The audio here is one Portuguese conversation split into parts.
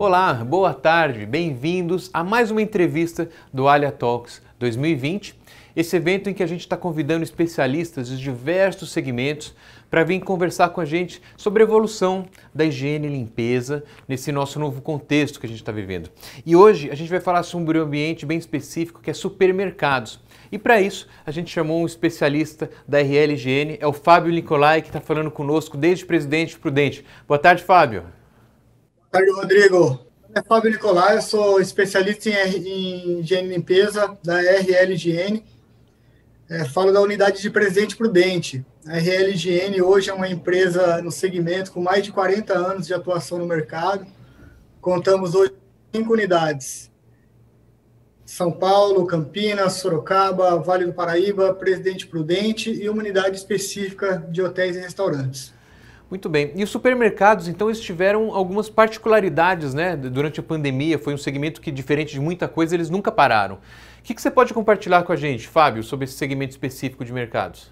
Olá, boa tarde, bem-vindos a mais uma entrevista do Alia Talks 2020. Esse evento em que a gente está convidando especialistas de diversos segmentos para vir conversar com a gente sobre a evolução da higiene e limpeza nesse nosso novo contexto que a gente está vivendo. E hoje a gente vai falar sobre um ambiente bem específico que é supermercados. E para isso a gente chamou um especialista da RL Higiene, é o Fábio Nicolai, que está falando conosco desde Presidente Prudente. Boa tarde, Fábio. Boa tarde, Rodrigo. É Fábio Nicolai, eu sou especialista em higiene e limpeza da RL Higiene. Falo da unidade de Presidente Prudente. A RL Higiene hoje é uma empresa no segmento com mais de 40 anos de atuação no mercado. Contamos hoje com 5 unidades. São Paulo, Campinas, Sorocaba, Vale do Paraíba, Presidente Prudente e uma unidade específica de hotéis e restaurantes. Muito bem. E os supermercados, então, eles tiveram algumas particularidades, né? Durante a pandemia, foi um segmento que, diferente de muita coisa, eles nunca pararam. O que você pode compartilhar com a gente, Fábio, sobre esse segmento específico de mercados?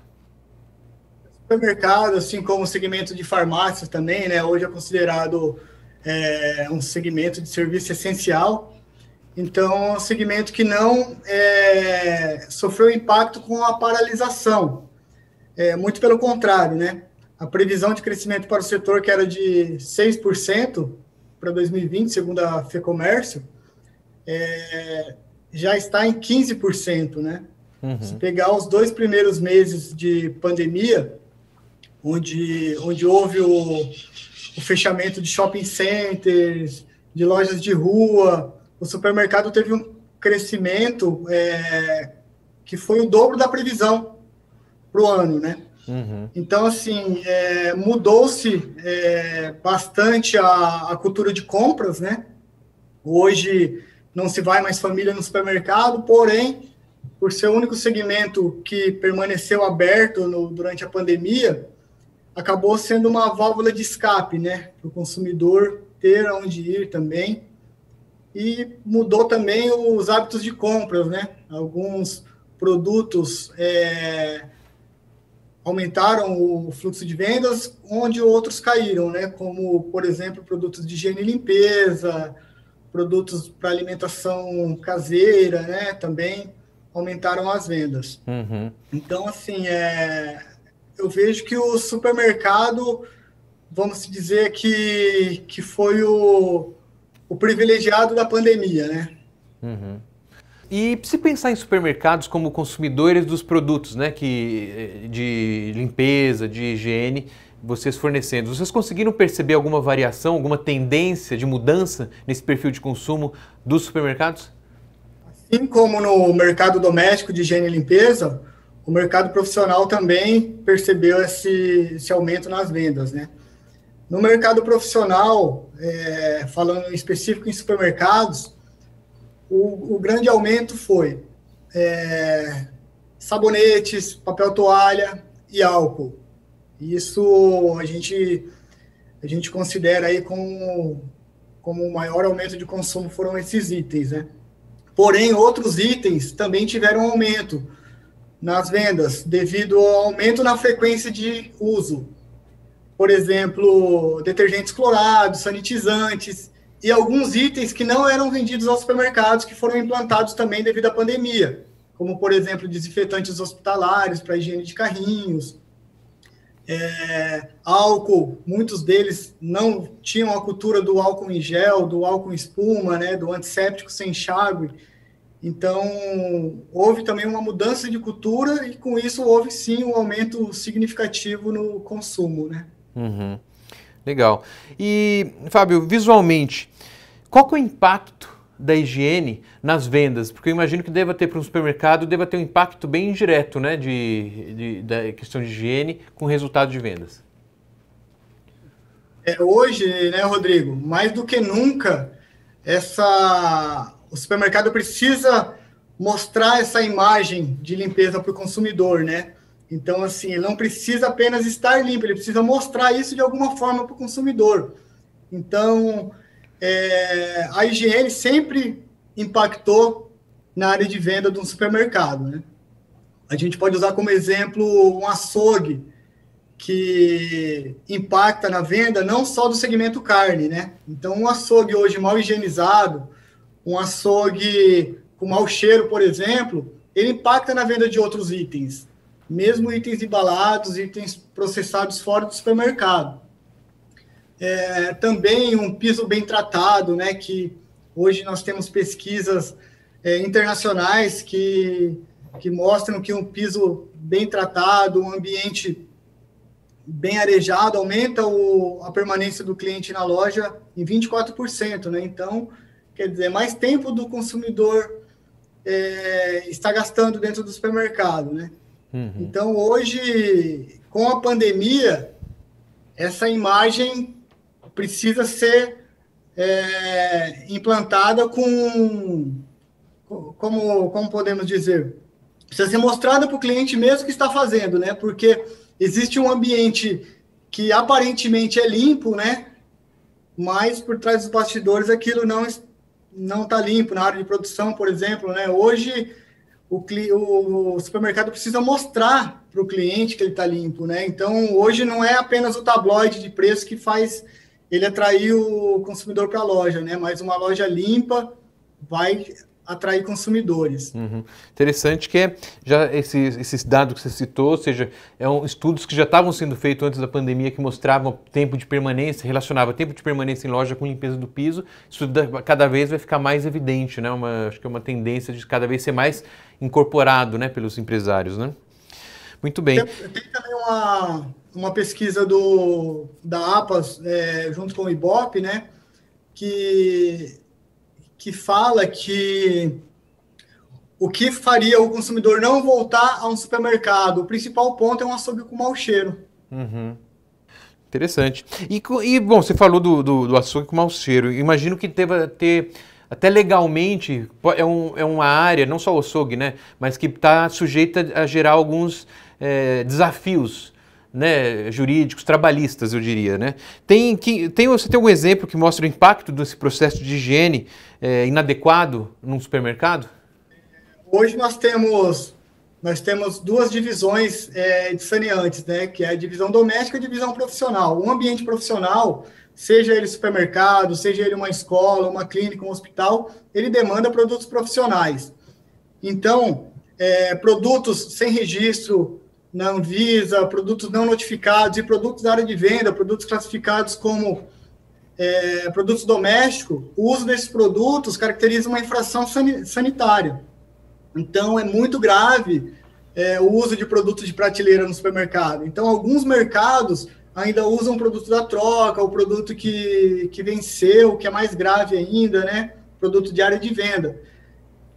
Supermercado, assim como o segmento de farmácias também, né? Hoje é considerado um segmento de serviço essencial. Então, é um segmento que não sofreu impacto com a paralisação. Muito pelo contrário, né? A previsão de crescimento para o setor, que era de 6% para 2020, segundo a FEComércio, já está em 15%, né? Uhum. Se pegar os 2 primeiros meses de pandemia, onde houve o fechamento de shopping centers, de lojas de rua, o supermercado teve um crescimento que foi o dobro da previsão para o ano, né? Uhum. Então, assim, mudou-se bastante a cultura de compras, né? Hoje não se vai mais família no supermercado, porém, por ser o único segmento que permaneceu aberto durante a pandemia, acabou sendo uma válvula de escape, né? Para o consumidor ter aonde ir também. E mudou também os hábitos de compras, né? Alguns produtos aumentaram o fluxo de vendas, onde outros caíram, né? Como, por exemplo, produtos de higiene e limpeza, produtos para alimentação caseira, né? Também aumentaram as vendas. Uhum. Então, assim, eu vejo que o supermercado, vamos dizer que foi o privilegiado da pandemia, né? Uhum. E se pensar em supermercados como consumidores dos produtos, né, de limpeza, de higiene, vocês fornecendo, vocês conseguiram perceber alguma variação, alguma tendência de mudança nesse perfil de consumo dos supermercados? Assim como no mercado doméstico de higiene e limpeza, o mercado profissional também percebeu esse aumento nas vendas, né? No mercado profissional, falando em específico em supermercados, o grande aumento foi sabonetes, papel toalha e álcool. Isso a gente considera aí como o maior aumento de consumo foram esses itens, né? Porém, outros itens também tiveram aumento nas vendas devido ao aumento na frequência de uso. Por exemplo, detergentes clorados, sanitizantes e alguns itens que não eram vendidos aos supermercados que foram implantados também devido à pandemia, como, por exemplo, desinfetantes hospitalares para higiene de carrinhos, álcool, muitos deles não tinham a cultura do álcool em gel, do álcool em espuma, né, do antisséptico sem enxágue. Então, houve também uma mudança de cultura e, com isso, houve, sim, um aumento significativo no consumo, né? Uhum. Legal. E, Fábio, visualmente, qual que é o impacto da higiene nas vendas? Porque eu imagino que deva ter para um supermercado, deva ter um impacto bem indireto, né, da questão de higiene com resultado de vendas. Hoje, né, Rodrigo, mais do que nunca, o supermercado precisa mostrar essa imagem de limpeza para o consumidor, né? Então, assim, ele não precisa apenas estar limpo, ele precisa mostrar isso de alguma forma para o consumidor. Então, a higiene sempre impactou na área de venda de um supermercado, né? A gente pode usar como exemplo um açougue, que impacta na venda não só do segmento carne, né? Então, um açougue hoje mal higienizado, um açougue com mau cheiro, por exemplo, ele impacta na venda de outros itens, mesmo itens embalados, itens processados fora do supermercado. Também um piso bem tratado, né? Que hoje nós temos pesquisas internacionais que mostram que um piso bem tratado, um ambiente bem arejado, aumenta a permanência do cliente na loja em 24%, né? Então, quer dizer, mais tempo do consumidor está gastando dentro do supermercado, né? Uhum. Então, hoje, com a pandemia, essa imagem precisa ser implantada como podemos dizer, precisa ser mostrada para o cliente mesmo que está fazendo, né? Porque existe um ambiente que aparentemente é limpo, né? Mas por trás dos bastidores aquilo não está limpo. Na área de produção, por exemplo, né? Hoje o supermercado precisa mostrar para o cliente que ele está limpo, né? Então, hoje não é apenas o tabloide de preço que faz ele atrair o consumidor para a loja, né? Mas uma loja limpa vai atrair consumidores. Uhum. Interessante que já esses dados que você citou, ou seja, estudos que já estavam sendo feitos antes da pandemia que mostravam tempo de permanência, relacionava tempo de permanência em loja com limpeza do piso. Isso cada vez vai ficar mais evidente, né? Acho que é uma tendência de cada vez ser mais incorporado, né, pelos empresários, né? Muito bem. Tem também uma pesquisa da APAS, junto com o IBOP, né, que fala que o que faria o consumidor não voltar a um supermercado, o principal ponto é um açougue com mau cheiro. Uhum. Interessante. E bom, você falou do açougue com mau cheiro. Imagino que deva ter, até legalmente, é uma área, não só o açougue, né, mas que está sujeita a gerar alguns desafios, né, jurídicos, trabalhistas, eu diria, né? Você tem algum exemplo que mostra o impacto desse processo de higiene inadequado num supermercado? Hoje nós temos duas divisões de saneantes, né, que é a divisão doméstica e a divisão profissional. Um ambiente profissional, seja ele supermercado, seja ele uma escola, uma clínica, um hospital, ele demanda produtos profissionais. Então, produtos sem registro na Anvisa, produtos não notificados e produtos da área de venda, produtos classificados como produtos domésticos, o uso desses produtos caracteriza uma infração sanitária. Então, é muito grave o uso de produtos de prateleira no supermercado. Então, alguns mercados ainda usam produto da troca, o produto que venceu, que é mais grave ainda, né? Produto de área de venda.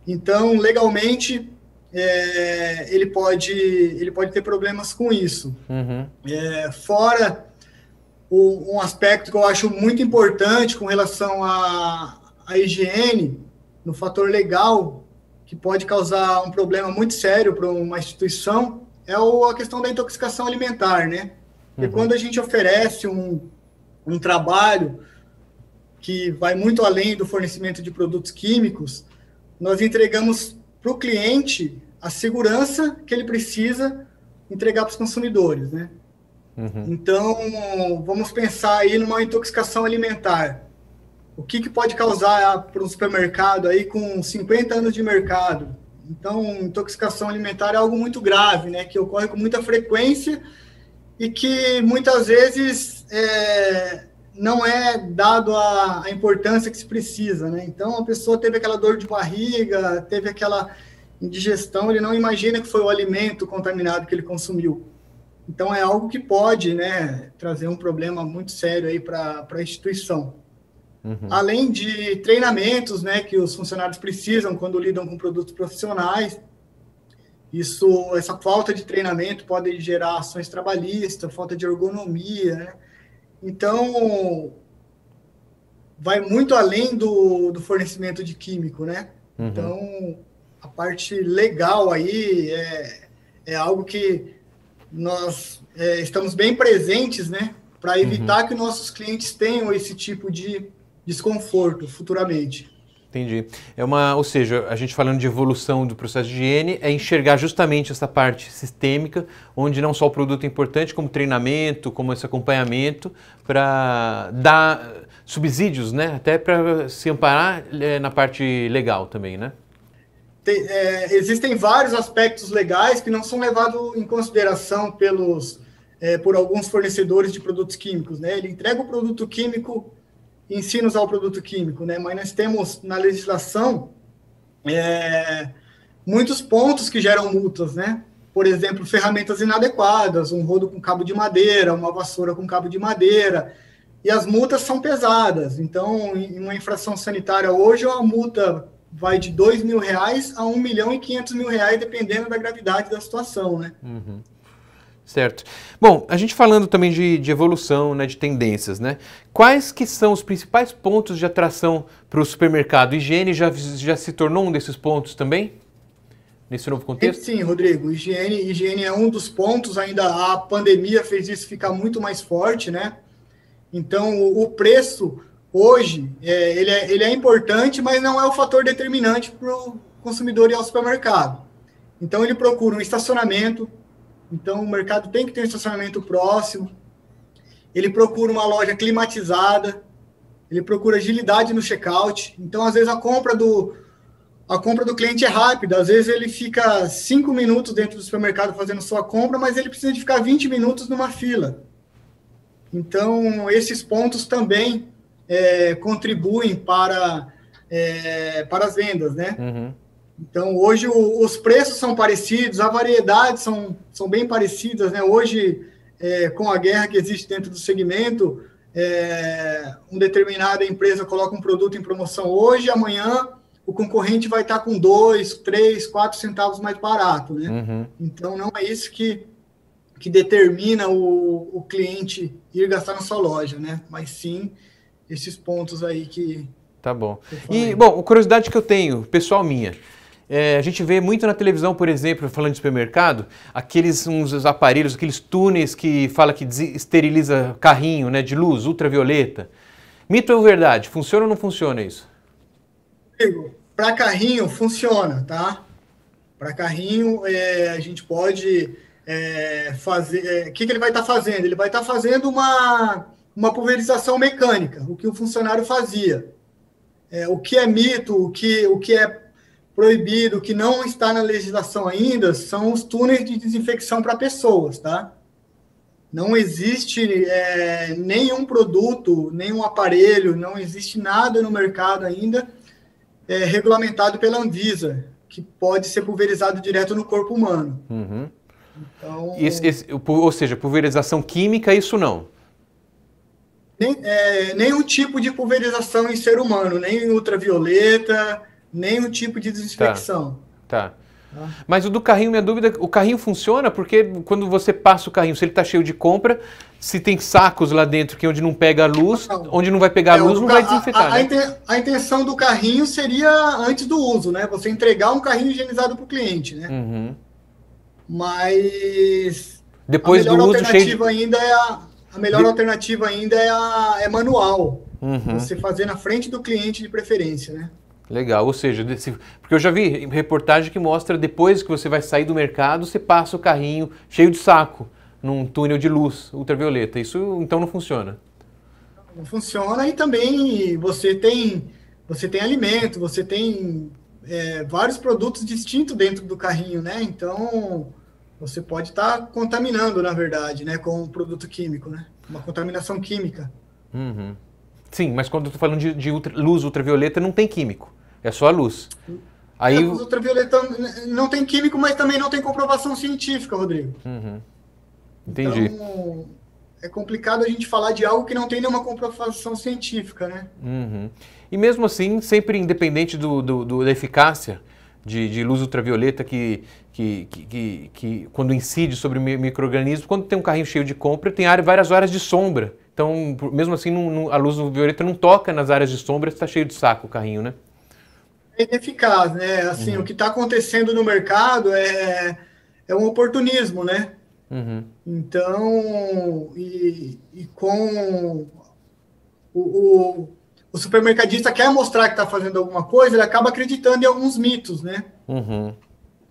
Então, legalmente, ele pode ter problemas com isso. Uhum. Fora um aspecto que eu acho muito importante com relação à higiene, no fator legal, que pode causar um problema muito sério para uma instituição, é a questão da intoxicação alimentar, né? Porque quando a gente oferece um trabalho que vai muito além do fornecimento de produtos químicos, nós entregamos para o cliente a segurança que ele precisa entregar para os consumidores, né? Uhum. Então, vamos pensar aí numa intoxicação alimentar. O que pode causar para um supermercado aí com 50 anos de mercado? Então, intoxicação alimentar é algo muito grave, né? Que ocorre com muita frequência e que muitas vezes não é dado a importância que se precisa, né? Então, a pessoa teve aquela dor de barriga, teve aquela indigestão, ele não imagina que foi o alimento contaminado que ele consumiu. Então, é algo que pode, né, trazer um problema muito sério aí para a instituição. Uhum. Além de treinamentos, né, que os funcionários precisam quando lidam com produtos profissionais. Essa falta de treinamento pode gerar ações trabalhistas, falta de ergonomia, né? Então, vai muito além do fornecimento de químico, né? Uhum. Então, a parte legal aí é algo que nós estamos bem presentes, né? Para evitar que nossos clientes tenham esse tipo de desconforto futuramente. Entendi. Ou seja, a gente falando de evolução do processo de higiene, é enxergar justamente essa parte sistêmica, onde não só o produto é importante, como treinamento, como esse acompanhamento, para dar subsídios, né? Até para se amparar na parte legal também, né? Existem vários aspectos legais que não são levados em consideração por alguns fornecedores de produtos químicos, né? Ele entrega o produto químico e ensina a usar o produto químico, né? Mas nós temos na legislação muitos pontos que geram multas, né? Por exemplo, ferramentas inadequadas, um rodo com cabo de madeira, uma vassoura com cabo de madeira, e as multas são pesadas. Então, em uma infração sanitária hoje, a multa vai de R$2.000 a R$1.500.000, dependendo da gravidade da situação, né? Uhum. Certo. Bom, a gente falando também de evolução, né, de tendências, né? Quais que são os principais pontos de atração para o supermercado? Higiene já se tornou um desses pontos também? Nesse novo contexto? Sim, Rodrigo. Higiene é um dos pontos. Ainda a pandemia fez isso ficar muito mais forte, né? Então, o preço hoje, ele é importante, mas não é o fator determinante para o consumidor ir ao supermercado. Então, ele procura um estacionamento. Então, o mercado tem que ter um estacionamento próximo. Ele procura uma loja climatizada. Ele procura agilidade no checkout. Então, às vezes, a compra do cliente é rápida. Às vezes, ele fica 5 minutos dentro do supermercado fazendo sua compra, mas ele precisa de ficar 20 minutos numa fila. Então, esses pontos também contribuem para as vendas, né? Uhum. Então, hoje os preços são parecidos, a variedade são bem parecidas, né? Hoje, com a guerra que existe dentro do segmento, uma determinada empresa coloca um produto em promoção hoje, amanhã o concorrente vai estar com 2, 3, 4 centavos mais barato, né? Uhum. Então, não é isso que determina o cliente ir gastar na sua loja, né? Mas sim esses pontos aí que... Tá bom. E, bom, curiosidade que eu tenho, pessoal minha, a gente vê muito na televisão, por exemplo, falando de supermercado, uns aparelhos, aqueles túneis que fala que esteriliza carrinho, né, de luz ultravioleta. Mito ou verdade? Funciona ou não funciona isso? Para carrinho, funciona, tá? Para carrinho, a gente pode fazer... O que ele vai estar fazendo? Ele vai estar fazendo uma pulverização mecânica, o que o funcionário fazia. O que é mito, o que é proibido, o que não está na legislação ainda, são os túneis de desinfecção para pessoas, tá? Não existe nenhum produto, nenhum aparelho, não existe nada no mercado ainda regulamentado pela Anvisa, que pode ser pulverizado direto no corpo humano. Uhum. Então, ou seja, pulverização química, isso não? Nenhum tipo de pulverização em ser humano, nem ultravioleta, nenhum tipo de desinfecção. Tá. Mas o do carrinho, minha dúvida, o carrinho funciona? Porque quando você passa o carrinho, se ele está cheio de compra, se tem sacos lá dentro que onde não pega a luz, onde não vai pegar a luz, não vai desinfetar, né? A intenção do carrinho seria antes do uso, né? Você entregar um carrinho higienizado para o cliente, né? Uhum. Mas depois a melhor do uso alternativa ainda alternativa ainda é manual. Uhum. Você fazer na frente do cliente de preferência, né? Legal, ou seja, porque eu já vi reportagem que mostra depois que você vai sair do mercado, você passa o carrinho cheio de saco num túnel de luz ultravioleta. Isso então não funciona? Não funciona, e também você tem alimento, você tem vários produtos distintos dentro do carrinho, né? Então você pode estar contaminando, na verdade, né, com um produto químico, né? Uma contaminação química. Uhum. Sim, mas quando eu estou falando de luz ultravioleta, não tem químico, é só a luz. Aí... A luz ultravioleta não tem químico, mas também não tem comprovação científica, Rodrigo. Uhum. Entendi. Então, é complicado a gente falar de algo que não tem nenhuma comprovação científica, né? Uhum. E mesmo assim, sempre independente da eficácia de luz ultravioleta que quando incide sobre o micro-organismo, quando tem um carrinho cheio de compra, tem várias áreas de sombra. Então, mesmo assim, a luz ultravioleta não toca nas áreas de sombra, está cheio de saco o carrinho, né? É ineficaz, né? Assim, o que está acontecendo no mercado é um oportunismo, né? Uhum. Então, com o supermercadista quer mostrar que está fazendo alguma coisa, ele acaba acreditando em alguns mitos, né? Uhum.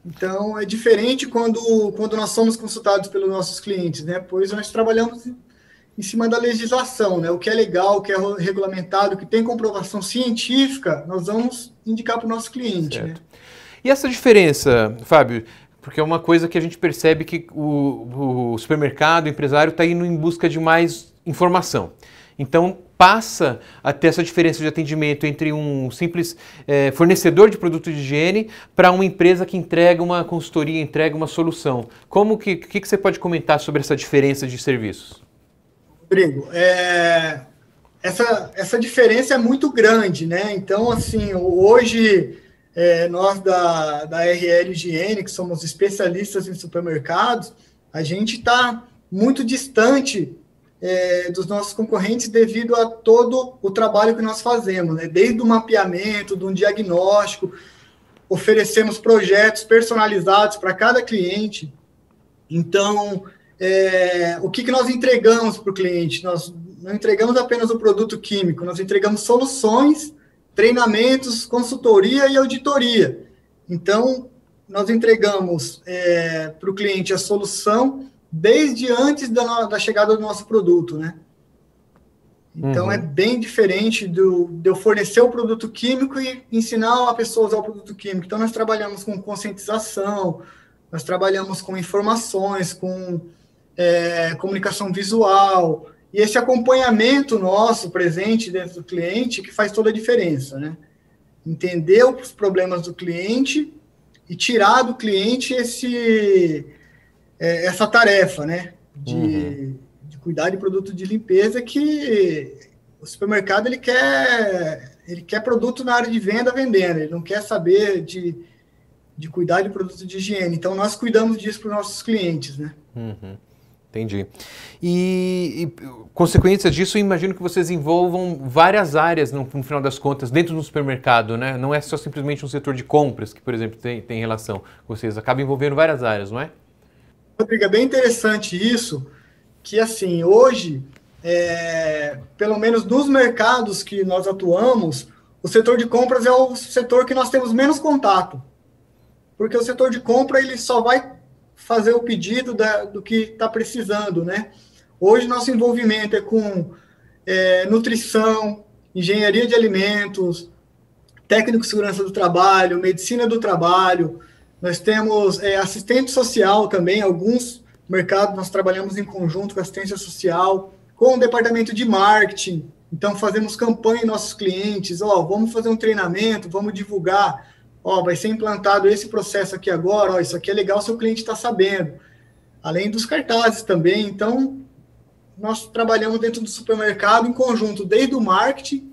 Então, é diferente quando nós somos consultados pelos nossos clientes, né? Pois nós trabalhamos em cima da legislação, né? O que é legal, o que é regulamentado, o que tem comprovação científica, nós vamos indicar para o nosso cliente, Certo. né? E essa diferença, Fábio, porque é uma coisa que a gente percebe que o supermercado, o empresário está indo em busca de mais informação. Então, passa a ter essa diferença de atendimento entre um simples fornecedor de produto de higiene para uma empresa que entrega uma consultoria, entrega uma solução. Como que você pode comentar sobre essa diferença de serviços? Rodrigo, essa diferença é muito grande, né? Então, assim, hoje, nós da RL Higiene, que somos especialistas em supermercados, a gente está muito distante dos nossos concorrentes devido a todo o trabalho que nós fazemos, né? Desde o mapeamento, de um diagnóstico, oferecemos projetos personalizados para cada cliente. Então, o que nós entregamos para o cliente? Nós não entregamos apenas o produto químico, nós entregamos soluções, treinamentos, consultoria e auditoria. Então, nós entregamos para o cliente a solução desde antes da chegada do nosso produto, né? Então, é bem diferente de eu fornecer o produto químico e ensinar a pessoa a usar o produto químico. Então, nós trabalhamos com conscientização, nós trabalhamos com informações, com comunicação visual, e esse acompanhamento nosso presente dentro do cliente que faz toda a diferença, né? Entender os problemas do cliente e tirar do cliente essa tarefa, né? De cuidar de produto de limpeza, que o supermercado ele quer produto na área de venda vendendo, ele não quer saber de cuidar de produto de higiene. Então, nós cuidamos disso para os nossos clientes, né? Entendi. E consequência disso, eu imagino que vocês envolvam várias áreas, no final das contas, dentro do supermercado, né? Não é só simplesmente um setor de compras que, por exemplo, tem relação com vocês. Acaba envolvendo várias áreas, não é? Rodrigo, é bem interessante isso, que, assim, hoje, pelo menos nos mercados que nós atuamos, o setor de compras é o setor que nós temos menos contato. Porque o setor de compra, ele só vai fazer o pedido do que está precisando, né? Hoje, nosso envolvimento é com nutrição, engenharia de alimentos, técnico de segurança do trabalho, medicina do trabalho. Nós temos assistente social também, alguns mercados nós trabalhamos em conjunto com assistência social, com o departamento de marketing. Então, fazemos campanha em nossos clientes, vamos fazer um treinamento, vamos divulgar, vai ser implantado esse processo aqui agora, isso aqui é legal, seu cliente está sabendo. Além dos cartazes também. Então, nós trabalhamos dentro do supermercado em conjunto, desde o marketing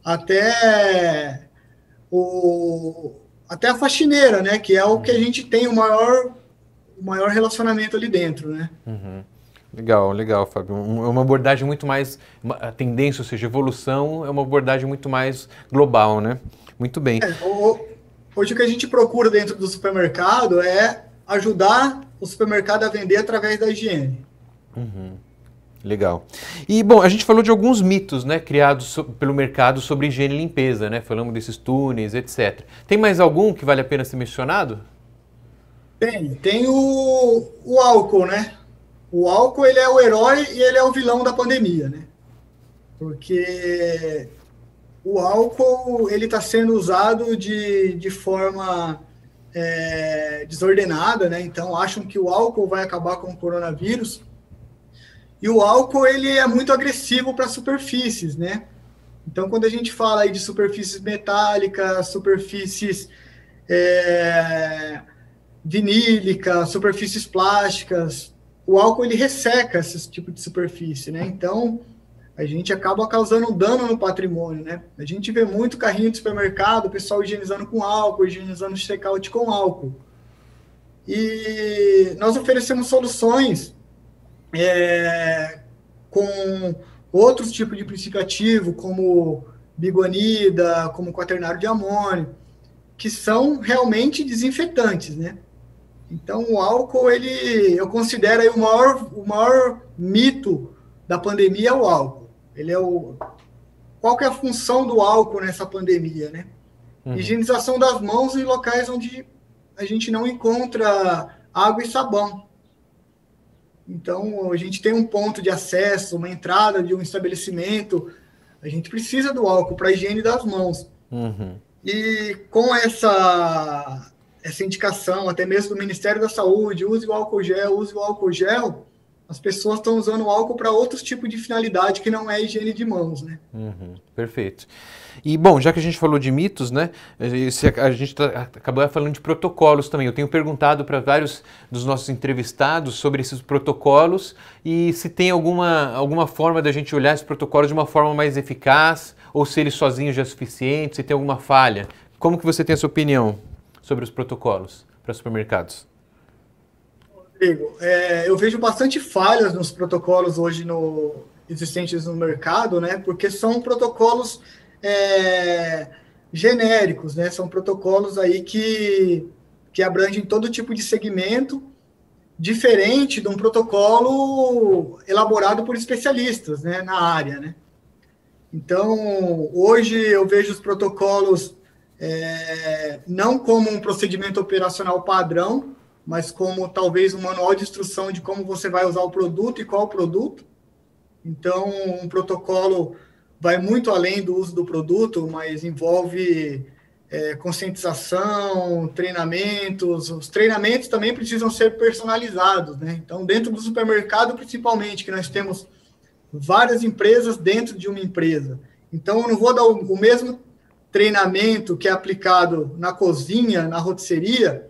até a faxineira, né? Que é o que a gente tem o maior relacionamento ali dentro, né? Legal, Fábio. É uma abordagem muito mais, a tendência, ou seja, evolução, é uma abordagem muito mais global, né? Muito bem. Hoje o que a gente procura dentro do supermercado é ajudar o supermercado a vender através da higiene. Legal. E, bom, a gente falou de alguns mitos, né, criados pelo mercado sobre higiene e limpeza, né? Falamos desses túneis, etc. Tem mais algum que vale a pena ser mencionado? Tem o álcool, né? O álcool, ele é o herói e ele é o vilão da pandemia, né? Porque o álcool, ele está sendo usado de forma desordenada, né? Então, acham que o álcool vai acabar com o coronavírus. E o álcool, ele é muito agressivo para superfícies, né? Então, quando a gente fala aí de superfícies metálicas, superfícies vinílicas, superfícies plásticas, o álcool, ele resseca esse tipo de superfície, né? Então, a gente acaba causando dano no patrimônio, né? A gente vê muito carrinho de supermercado, o pessoal higienizando com álcool, higienizando o check-out com álcool. E nós oferecemos soluções com outros tipos de princípio ativo, como biguanida, como quaternário de amônio, que são realmente desinfetantes, né? Então, o álcool, eu considero aí o maior mito da pandemia é o álcool. Ele é qual que é a função do álcool nessa pandemia, né? Higienização das mãos em locais onde a gente não encontra água e sabão. Então, a gente tem um ponto de acesso, uma entrada de um estabelecimento, a gente precisa do álcool para a higiene das mãos. E com essa indicação, até mesmo do Ministério da Saúde, use o álcool gel, as pessoas estão usando o álcool para outros tipos de finalidade que não é higiene de mãos, né? Perfeito. E, bom, já que a gente falou de mitos, né, a gente acabou falando de protocolos também. Eu tenho perguntado para vários dos nossos entrevistados sobre esses protocolos e se tem alguma forma da gente olhar esses protocolos de uma forma mais eficaz ou se eles sozinhos já é suficiente, se tem alguma falha. Como que você tem a sua opinião sobre os protocolos para supermercados? Rodrigo, eu vejo bastante falhas nos protocolos hoje existentes no mercado, né? Porque são protocolos genéricos, né? São protocolos aí que abrangem todo tipo de segmento, diferente de um protocolo elaborado por especialistas, né, na área, né? Então, hoje eu vejo os protocolos não como um procedimento operacional padrão, mas como talvez um manual de instrução de como você vai usar o produto e qual produto. Então, um protocolo vai muito além do uso do produto, mas envolve conscientização, treinamentos. Os treinamentos também precisam ser personalizados, né? Então, dentro do supermercado, principalmente, que nós temos várias empresas dentro de uma empresa. Então, eu não vou dar o mesmo treinamento que é aplicado na cozinha, na rotisserie,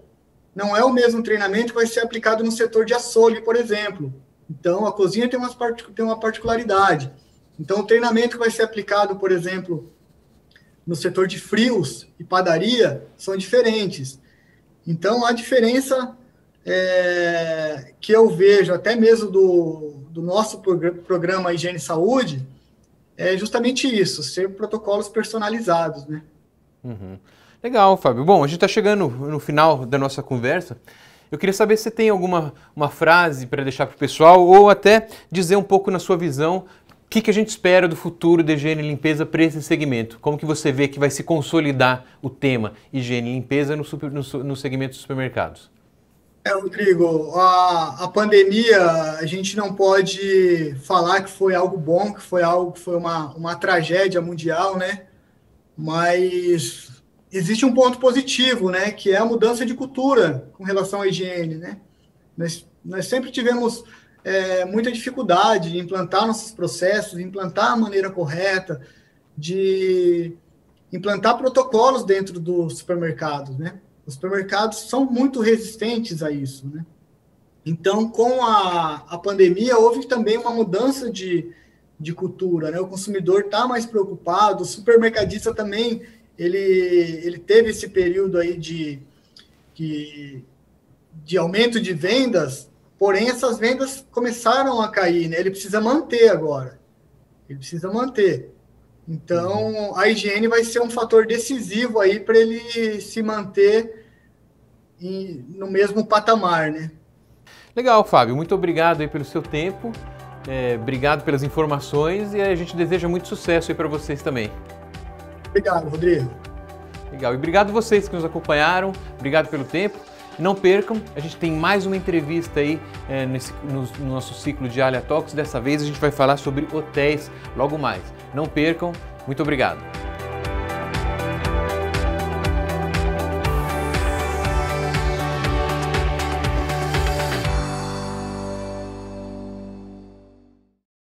não é o mesmo treinamento que vai ser aplicado no setor de açougue, por exemplo. Então, a cozinha tem uma particularidade. Então, o treinamento que vai ser aplicado, por exemplo, no setor de frios e padaria, são diferentes. Então, a diferença que eu vejo, até mesmo do nosso programa Higiene e Saúde, é justamente isso, ser protocolos personalizados, né? Legal, Fábio. Bom, a gente está chegando no final da nossa conversa. Eu queria saber se você tem uma frase para deixar para o pessoal ou até dizer um pouco na sua visão o que a gente espera do futuro da higiene e limpeza para esse segmento. Como que você vê que vai se consolidar o tema higiene e limpeza no segmento dos supermercados? Rodrigo, a pandemia, a gente não pode falar que foi algo bom, que foi uma tragédia mundial, né? Mas existe um ponto positivo, né? Que é a mudança de cultura com relação à higiene, né? Nós sempre tivemos muita dificuldade de implantar nossos processos, de implantar a maneira correta, de implantar protocolos dentro dos supermercados, né? Os supermercados são muito resistentes a isso, né? Então, com a pandemia, houve também uma mudança de cultura, né? O consumidor está mais preocupado, o supermercadista também, ele teve esse período aí de aumento de vendas, porém, essas vendas começaram a cair, né? Ele precisa manter agora. Ele precisa manter. Então, a higiene vai ser um fator decisivo aí para ele se manter no mesmo patamar, né? Legal, Fábio. Muito obrigado aí pelo seu tempo. Obrigado pelas informações e a gente deseja muito sucesso aí para vocês também. Obrigado, Rodrigo. Legal. E obrigado vocês que nos acompanharam. Obrigado pelo tempo. Não percam, a gente tem mais uma entrevista aí no nosso ciclo de Alia Talks. Dessa vez a gente vai falar sobre hotéis logo mais. Não percam. Muito obrigado.